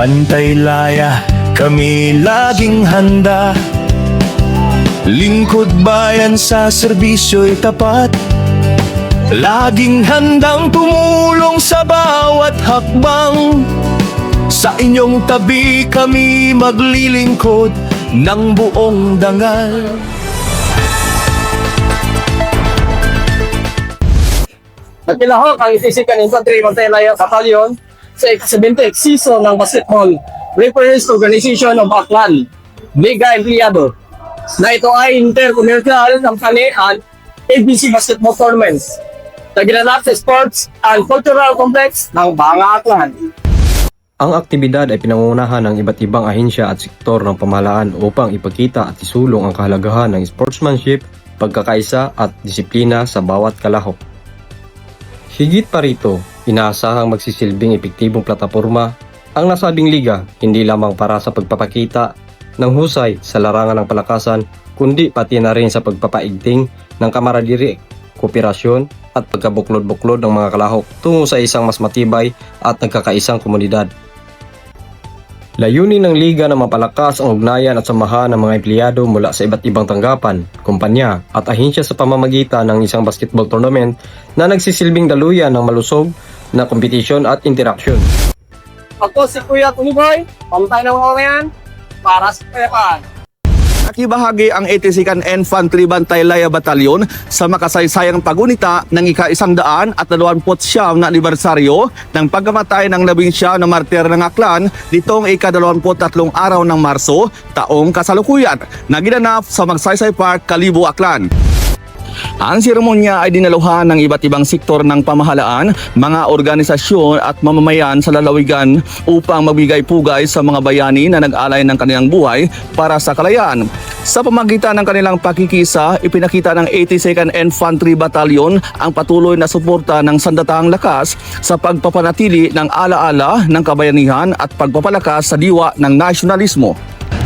Bantay laya, kami laging handa. Lingkod bayan sa serbisyo'y tapat. Laging handang tumulong sa bawat hakbang. Sa inyong tabi kami maglilingkod ng buong dangal. Nagkilahok ang Itisikan Infantry Montelaya Battalion sa 70th season ng basketball Reference Organization of Aklan, Liga Empleyado, na ito ay intercommercial ng kanian ABC Basketball Tournaments na ginanap sa Sports and Cultural Complex ng Banga Aklan. Ang aktibidad ay pinangunahan ng iba't ibang ahensya at sektor ng pamahalaan upang ipakita at isulong ang kahalagahan ng sportsmanship, pagkakaisa at disiplina sa bawat kalahok. Higit pa rito, inaasahang magsisilbing epektibong plataporma ang nasabing liga hindi lamang para sa pagpapakita ng husay sa larangan ng palakasan, kundi pati na rin sa pagpapaigting ng kamaradiri, kooperasyon at pagkabuklod-buklod ng mga kalahok tungo sa isang mas matibay at nagkakaisang komunidad. Layunin ng liga na mapalakas ang ugnayan at samahan ng mga empleyado mula sa iba't ibang tanggapan, kumpanya at ahensya sa pamamagitan ng isang basketball tournament na nagsisilbing daluyan ng malusog na kompetisyon at interaksyon. Ako si Kuya Tuniboy, pamantay ng mga yan para sa Kayapan. Nakibahagi ang 82nd Infantry Bantaylaya Battalion sa makasaysayang pagunita ng ika-129 na anibersaryo ng pagkamatay ng 11 na martir ng Aklan nitong ika-23 araw ng Marso, taong kasalukuyan, na ginanap sa Magsaysay Park, Kalibo, Aklan. Ang seremonya ay dinaluhan ng iba't ibang sektor ng pamahalaan, mga organisasyon at mamamayan sa lalawigan upang magbigay pugay sa mga bayani na nag-alay ng kanilang buhay para sa kalayaan. Sa pamagitan ng kanilang pakikisa, ipinakita ng 82nd Infantry Battalion ang patuloy na suporta ng sandatahang lakas sa pagpapanatili ng alaala ng kabayanihan at pagpapalakas sa diwa ng nasyonalismo.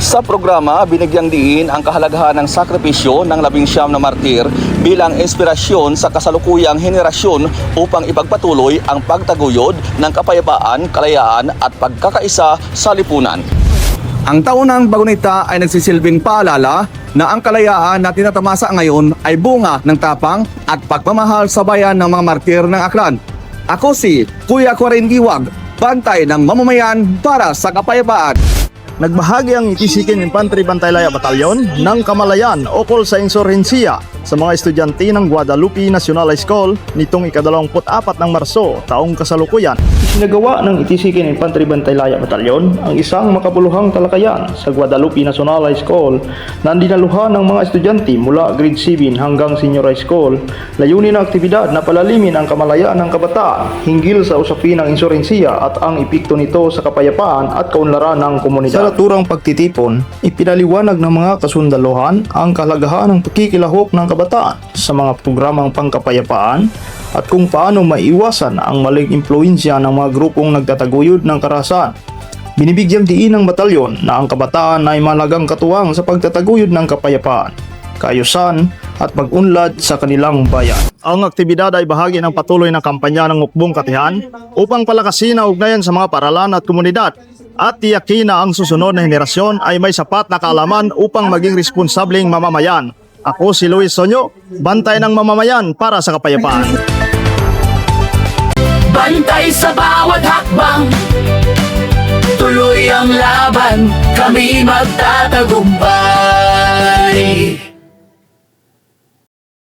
Sa programa, binigyang diin ang kahalagahan ng sakripisyo ng 11 na martir bilang inspirasyon sa kasalukuyang henerasyon upang ipagpatuloy ang pagtaguyod ng kapayapaan, kalayaan at pagkakaisa sa lipunan. Ang taunang bagunita ay nagsisilbing paalala na ang kalayaan na tinatamasa ngayon ay bunga ng tapang at pagmamahal sa bayan ng mga martir ng Aklan. Ako si Kuya Corin Giwag, bantay ng mamamayan para sa kapayapaan. Nagbahagi ang Itisikan Infantry Bantaylaya Battalion ng kamalayan ukol sa insurhensiya sa mga estudyante ng Guadalupe National High School nitong ika-24 ng Marso, taong kasalukuyan. Isinagawa ng Itisikan Infantry Bantaylaya Battalion ang isang makabuluhang talakayan sa Guadalupe National High School na dinaluhan ng mga estudyante mula grade 7 hanggang senior high school. Layunin ng aktibidad na palalimin ang kamalayaan ng kabataan hinggil sa usapin ng insurhensiya at ang epekto nito sa kapayapaan at kaunlaran ng komunidad. Sa naturang pagtitipon, ipinaliwanag ng mga kasundaluhan ang kahalagahan ng pakikilahok ng kabataan sa mga programang pangkapayapaan at kung paano maiwasan ang maling impluensya ng mga grupong nagtataguyod ng karahasan. Binibigyang diin ng batalyon na ang kabataan ay mahalagang katuwang sa pagtataguyod ng kapayapaan, kaayusan at pag-unlad sa kanilang bayan. Ang aktibidad ay bahagi ng patuloy na kampanya ng Mukbong Katihan upang palakasin ang ugnayan sa mga paralan at komunidad at tiyakin na ang susunod na henerasyon ay may sapat na kaalaman upang maging responsableng mamamayan. Ako si Luis Sonyo, bantay ng mamamayan para sa kapayapaan. Bantay sa bawat hakbang, tuloy ang laban, kami magtatagumpay.